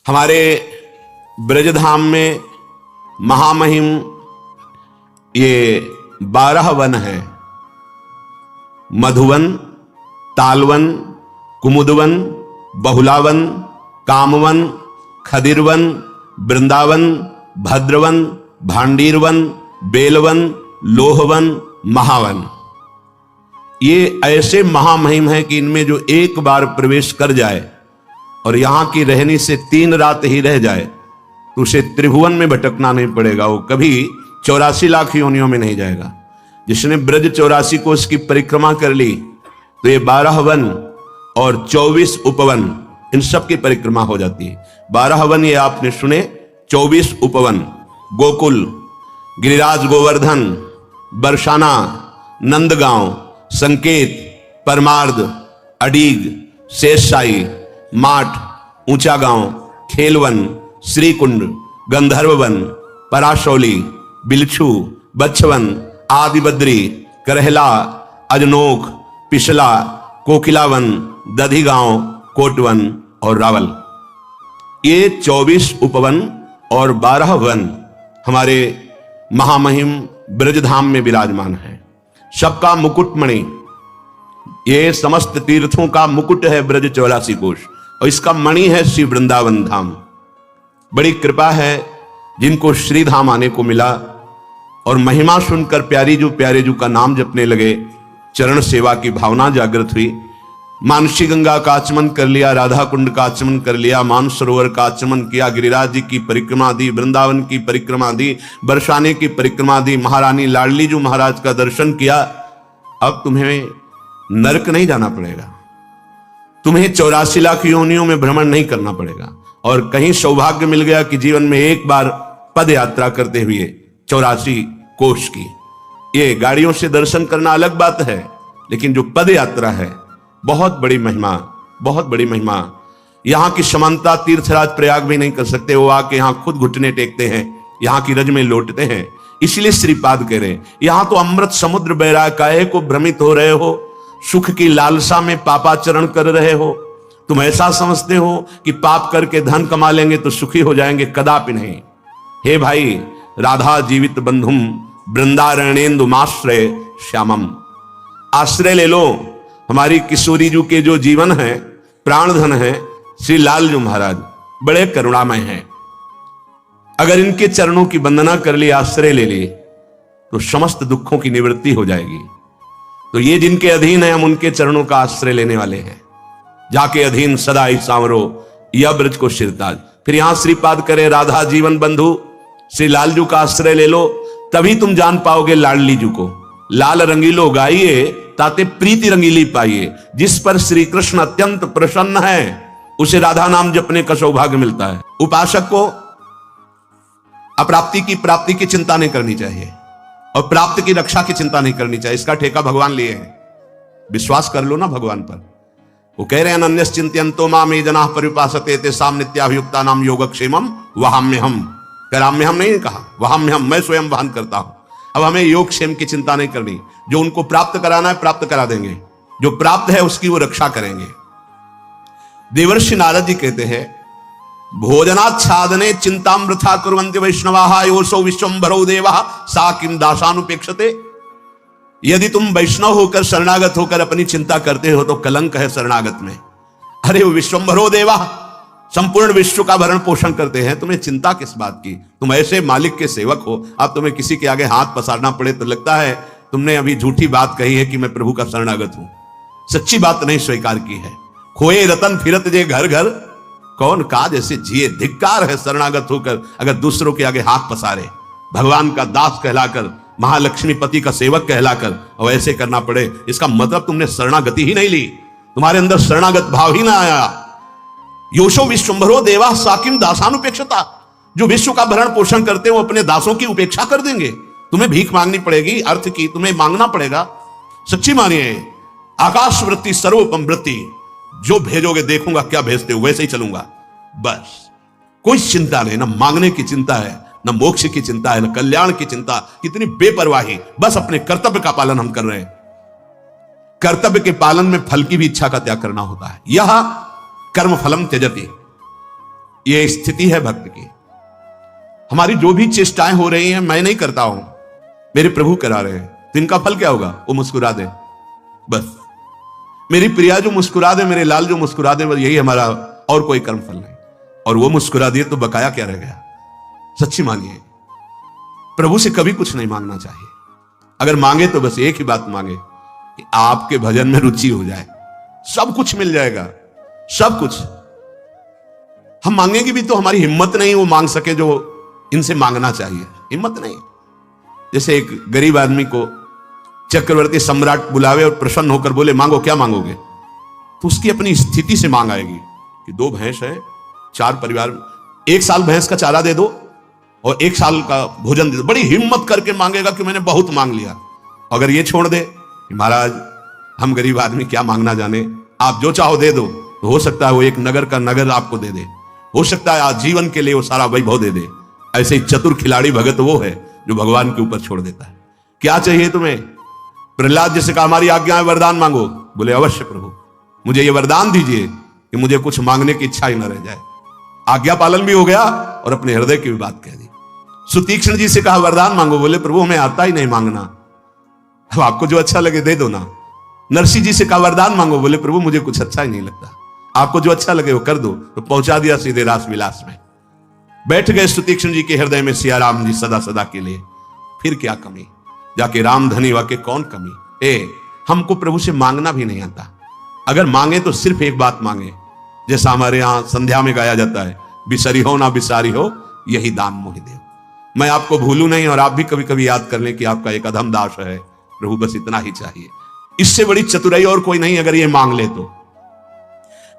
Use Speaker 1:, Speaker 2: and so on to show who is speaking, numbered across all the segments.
Speaker 1: हमारे ब्रजधाम में महामहिम ये 12 वन है। मधुवन, तालवन, कुमुदवन, बहुलावन, कामवन, खदिरवन, वृंदावन, भद्रवन, भांडीरवन, बेलवन, लोहवन, महावन। ये ऐसे महामहिम हैं कि इनमें जो एक बार प्रवेश कर जाए और यहां की रहनी से 3 रात ही रह जाए तो उसे त्रिभुवन में भटकना नहीं पड़ेगा, वो कभी 84 लाख योनियों में नहीं जाएगा। जिसने ब्रज 84 कोष की परिक्रमा कर ली तो ये 12 वन और 24 उपवन, इन सब की परिक्रमा हो जाती है। 12 वन ये आपने सुने, 24 उपवन, गोकुल, गिरिराज गोवर्धन, बरसाना, नंदगांव, संकेत, परमार्द, अडीग, शेषशाही, माठ, ऊंचा गांव, खेलवन, श्रीकुंड, गंधर्ववन, पराशौली, बिलछू, बच्छवन, आदिबद्री, करहला, अजनोख, पिछला, कोकिलावन, दधिगांव, कोटवन और रावल। ये 24 उपवन और 12 वन हमारे महामहिम ब्रजधाम में विराजमान है। सबका मुकुटमणि, ये समस्त तीर्थों का मुकुट है ब्रज 84 कोष, और इसका मणि है श्री वृंदावन धाम। बड़ी कृपा है जिनको श्री धाम आने को मिला और महिमा सुनकर प्यारे जू का नाम जपने लगे, चरण सेवा की भावना जागृत हुई। मानसी गंगा का आचमन कर लिया, राधा कुंड का आचमन कर लिया, मानसरोवर का आचमन किया, गिरिराज जी की परिक्रमा दी, वृंदावन की परिक्रमा दी, बरसाने की परिक्रमा दी, महारानी लाडली जू महाराज का दर्शन किया। अब तुम्हें नरक नहीं जाना पड़ेगा, तुम्हें 84 लाख योनियों में भ्रमण नहीं करना पड़ेगा, और कहीं सौभाग्य मिल गया कि जीवन में एक बार पद यात्रा करते हुए 84 कोष की। ये गाड़ियों से दर्शन करना अलग बात है, लेकिन जो पद यात्रा है बहुत बड़ी महिमा, बहुत बड़ी महिमा। यहां की समानता तीर्थराज प्रयाग भी नहीं कर सकते, वो आके यहां खुद घुटने टेकते हैं, यहां की रज में लौटते हैं। इसलिए श्रीपाद कह रहे हैं यहां तो अमृत समुद्र बह रहा है, काहे को भ्रमित हो रहे हो, सुख की लालसा में पापाचरण कर रहे हो। तुम ऐसा समझते हो कि पाप करके धन कमा लेंगे तो सुखी हो जाएंगे, कदापि नहीं। हे भाई, राधा जीवित बंधुम वृंदारण्येन्दुमाश्रय श्यामम, आश्रय ले लो हमारी किशोरी जू के जो जीवन है, प्राण धन है, श्री लालजू महाराज बड़े करुणामय हैं। अगर इनके चरणों की वंदना कर ली, आश्रय ले ली, तो समस्त दुखों की निवृत्ति हो जाएगी। तो ये जिनके अधीन है, हम उनके चरणों का आश्रय लेने वाले हैं। जाके अधीन सदा ही सांवरो, यह ब्रज को शिरताज। फिर यहां श्रीपाद करे राधा जीवन बंधु श्री लालजू का आश्रय ले लो, तभी तुम जान पाओगे लाडली जू को। लाल रंगीलो गाइए ताते प्रीति रंगीली पाइए। जिस पर श्री कृष्ण अत्यंत प्रसन्न है उसे राधा नाम जपने का सौभाग्य मिलता है। उपासक को अप्राप्ति की प्राप्ति की चिंता नहीं करनी चाहिए और प्राप्त की रक्षा की चिंता नहीं करनी चाहिए, इसका ठेका भगवान लिए है। विश्वास कर लो ना भगवान पर। वो कह रहे हैं अनन्यस चिंतयन्तो माम ये जनाः पर्युपासते तेषां नित्याभियुक्ता नाम योगक्षेमम वहाम्यहम्। कराम्यहम् नहीं कहा, वहाम्यहम्, मैं स्वयं वहन करता हूं। अब हमें योगक्षेम की चिंता नहीं करनी, जो उनको प्राप्त कराना है प्राप्त करा देंगे, जो प्राप्त है उसकी वो रक्षा करेंगे। देवर्षि नारद जी कहते हैं भोजनाच्छादने चिंताम वृथा कुर्वन्ति वैष्णवाः योऽसौ विश्वम्भरो देवः सा किं दासानुपेक्षते। यदि तुम वैष्णव होकर शरणागत होकर अपनी चिंता करते हो तो कलंक है शरणागत में। अरे वो विश्वम्भरो देवः, संपूर्ण विश्व का भरण पोषण करते हैं, तुम्हें चिंता किस बात की। तुम ऐसे मालिक के सेवक हो, अब तुम्हें किसी के आगे हाथ पसारना पड़े तो लगता है तुमने अभी झूठी बात कही है कि मैं प्रभु का शरणागत हूं। सच्ची बात नहीं स्वीकार की है। खोए रतन फिरत जे घर घर, कौन काज ऐसे जिए। धिक्कार है शरणागत होकर अगर दूसरों के आगे हाथ पसारे। भगवान का दास कहलाकर, महालक्ष्मीपति का सेवक कहलाकर और ऐसे करना पड़े, इसका मतलब तुमने शरणागति ही नहीं ली, तुम्हारे अंदर शरणागत भाव ही ना आया। योशो विश्वम्भरो देवा सा किं दासानुपेक्षता। जो विश्व का भरण पोषण करते हो अपने दासों की उपेक्षा कर देंगे। तुम्हें भीख मांगनी पड़ेगी, अर्थ की तुम्हें मांगना पड़ेगा। सच्ची मानिए, आकाश वृत्ति सर्वोपम वृत्ति, जो भेजोगे देखूंगा क्या भेजते हो, वैसे ही चलूंगा। बस कोई चिंता नहीं, ना मांगने की चिंता है, न मोक्ष की चिंता है, न कल्याण की चिंता। कितनी बेपरवाही, बस अपने कर्तव्य का पालन हम कर रहे हैं। कर्तव्य के पालन में फल की भी इच्छा का त्याग करना होता है। यह कर्म फलम त्यजति। ये स्थिति है भक्त की। हमारी जो भी चेष्टाएं हो रही हैं, मैं नहीं करता हूं, मेरे प्रभु करा रहे हैं, तो इनका फल क्या होगा? वो मुस्कुरा दे, बस। मेरी प्रिया जो मुस्कुरा दे, मेरे लाल जो मुस्कुरा दे, बस यही हमारा, और कोई कर्म फल नहीं। और वो मुस्कुरा दिए तो बकाया क्या रह गया? सच्ची मानिए, प्रभु से कभी कुछ नहीं मांगना चाहिए। अगर मांगे तो बस एक ही बात मांगे कि आपके भजन में रुचि हो जाए, सब कुछ मिल जाएगा, सब कुछ। हम मांगेंगे भी तो हमारी हिम्मत नहीं वो मांग सके जो इनसे मांगना चाहिए, हिम्मत नहीं। जैसे एक गरीब आदमी को चक्रवर्ती सम्राट बुलावे और प्रसन्न होकर बोले मांगो, क्या मांगोगे? तो उसकी अपनी स्थिति से मांग आएगी कि 2 भैंस है, 4 परिवार, 1 साल भैंस का चारा दे दो और 1 साल का भोजन दे दो। बड़ी हिम्मत करके मांगेगा कि मैंने बहुत मांग लिया। अगर ये छोड़ दे कि महाराज हम गरीब आदमी क्या मांगना जाने, आप जो चाहो दे दो, तो हो सकता है वो एक नगर का नगर आपको दे दे, हो सकता है आजीवन के लिए वो सारा वैभव दे दे। ऐसे ही चतुर खिलाड़ी भगत वो है जो भगवान के ऊपर छोड़ देता है। क्या चाहिए तुम्हें? प्रहलाद जैसे कहा हमारी आज्ञा है, वरदान मांगो। बोले अवश्य प्रभु, मुझे ये वरदान दीजिए कि मुझे कुछ मांगने की इच्छा ही न रह जाए। आज्ञा पालन भी हो गया और अपने हृदय की भी बात कह दी। सुतीक्ष्ण जी से कहा वरदान मांगो। बोले प्रभु हमें आता ही नहीं मांगना, अब आपको जो अच्छा लगे दे दो ना। नरसिंह जी से कहा वरदान मांगो। बोले प्रभु मुझे कुछ अच्छा ही नहीं लगता, आपको जो अच्छा लगे वो कर दो। तो पहुंचा दिया सीधे रास विलास में। बैठ गए सुतीक्ष्ण जी के हृदय में सिया राम जी सदा सदा के लिए। फिर क्या कमी, जाके राम धनी वाके कौन कमी। हमको प्रभु से मांगना भी नहीं आता। अगर मांगे तो सिर्फ एक बात मांगे, जैसा हमारे यहां संध्या में गाया जाता है, बिसरी हो ना बिसारी हो यही दान मोहि देव। मैं आपको भूलू नहीं और आप भी कभी कभी याद कर लें कि आपका एक अधम दास है प्रभु, बस इतना ही चाहिए। इससे बड़ी चतुराई और कोई नहीं अगर ये मांग ले तो।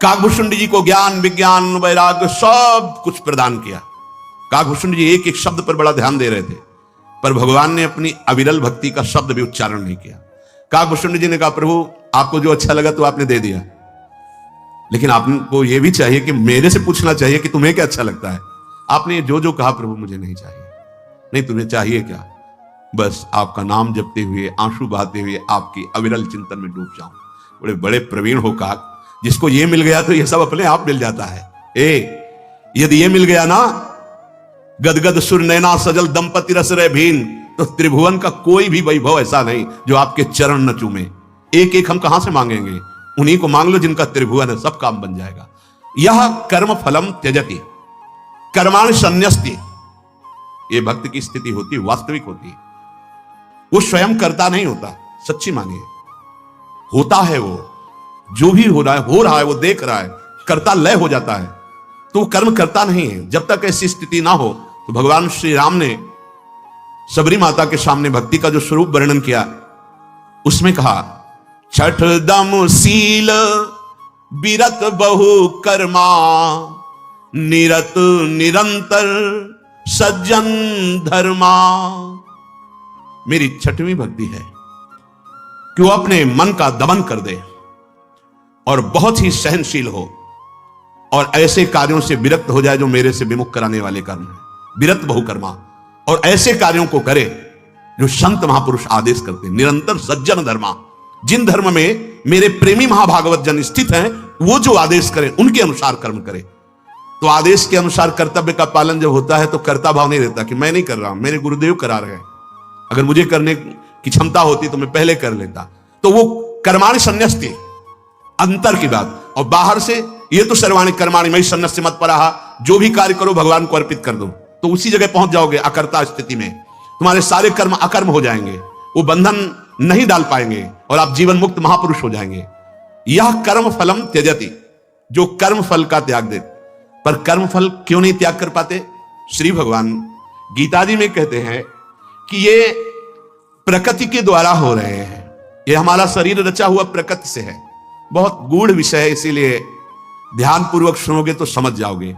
Speaker 1: काकभूषुंड जी को ज्ञान विज्ञान वैराग्य सब कुछ प्रदान किया। काकभूषुंड जी एक एक शब्द पर बड़ा ध्यान दे रहे थे, पर भगवान ने अपनी अविरल भक्ति का शब्द भी उच्चारण नहीं किया। काकभूषुंड जी ने कहा प्रभु आपको जो अच्छा लगा तो आपने दे दिया, लेकिन आपको यह भी चाहिए कि मेरे से पूछना चाहिए कि तुम्हें क्या अच्छा लगता है। आपने जो जो कहा प्रभु मुझे नहीं चाहिए। नहीं तुम्हें चाहिए क्या? बस आपका नाम जपते हुए आंसू बहाते हुए आपकी अविरल चिंतन में डूब जाऊं। बड़े बड़े प्रवीण हो काक, जिसको ये मिल गया तो ये सब अपने आप मिल जाता है। यदि ये मिल गया ना, गदगद सुर नैना सजल दंपति रस रहे भीन, तो त्रिभुवन का कोई भी वैभव ऐसा नहीं जो आपके चरण न चूमे। एक एक हम कहां से मांगेंगे? उन्हीं को मांग लो जिनका त्रिभुवन है, सब काम बन जाएगा। यह कर्म फलम त्यजति कर्माणि संन्यस्ति, ये भक्त की स्थिति होती है, वास्तविक होती है। वो स्वयं करता नहीं होता, सच्ची मानिए, होता है वो। जो भी हो रहा है वो देख रहा है, करता लय हो जाता है, तो वो कर्म करता नहीं है। जब तक ऐसी स्थिति ना हो तो भगवान श्री राम ने सबरी माता के सामने भक्ति का जो स्वरूप वर्णन किया, उसमें कहा छठ दम सील बिरत बहु कर्मा निरत निरंतर सज्जन धर्मा। मेरी छठवीं भक्ति है कि वो अपने मन का दमन कर दे और बहुत ही सहनशील हो और ऐसे कार्यों से विरक्त हो जाए जो मेरे से विमुख कराने वाले कर्म है। विरत बहुकर्मा, और ऐसे कार्यों को करे जो संत महापुरुष आदेश करते हैं। निरंतर सज्जन धर्मा, जिन धर्म में मेरे प्रेमी महाभागवत जन स्थित हैं वो जो आदेश करें उनके अनुसार कर्म करे। तो आदेश के अनुसार कर्तव्य का पालन जब होता है तो कर्ता भाव नहीं रहता कि मैं नहीं कर रहा हूं, मेरे गुरुदेव करा रहे हैं, अगर मुझे करने की क्षमता होती तो मैं पहले कर लेता। तो वो कर्माणि संन्यस्ति, अंतर की बात। और बाहर से ये तो सर्वाणि कर्माणि मयि सन्न्यस्य मत्परः, जो भी कार्य करो भगवान को अर्पित कर दो, तो उसी जगह पहुंच जाओगे अकर्ता स्थिति में। तुम्हारे सारे कर्म अकर्म हो जाएंगे, वो बंधन नहीं डाल पाएंगे और आप जीवन मुक्त महापुरुष हो जाएंगे। यह कर्म फलम त्यजति, जो कर्म फल का त्याग दे। पर कर्म फल क्यों नहीं त्याग कर पाते? श्री भगवान गीता जी में कहते हैं कि ये प्रकृति के द्वारा हो रहे हैं, ये हमारा शरीर रचा हुआ प्रकृति से है। बहुत गूढ़ विषय है, इसीलिए ध्यान पूर्वक सुनोगे तो समझ जाओगे।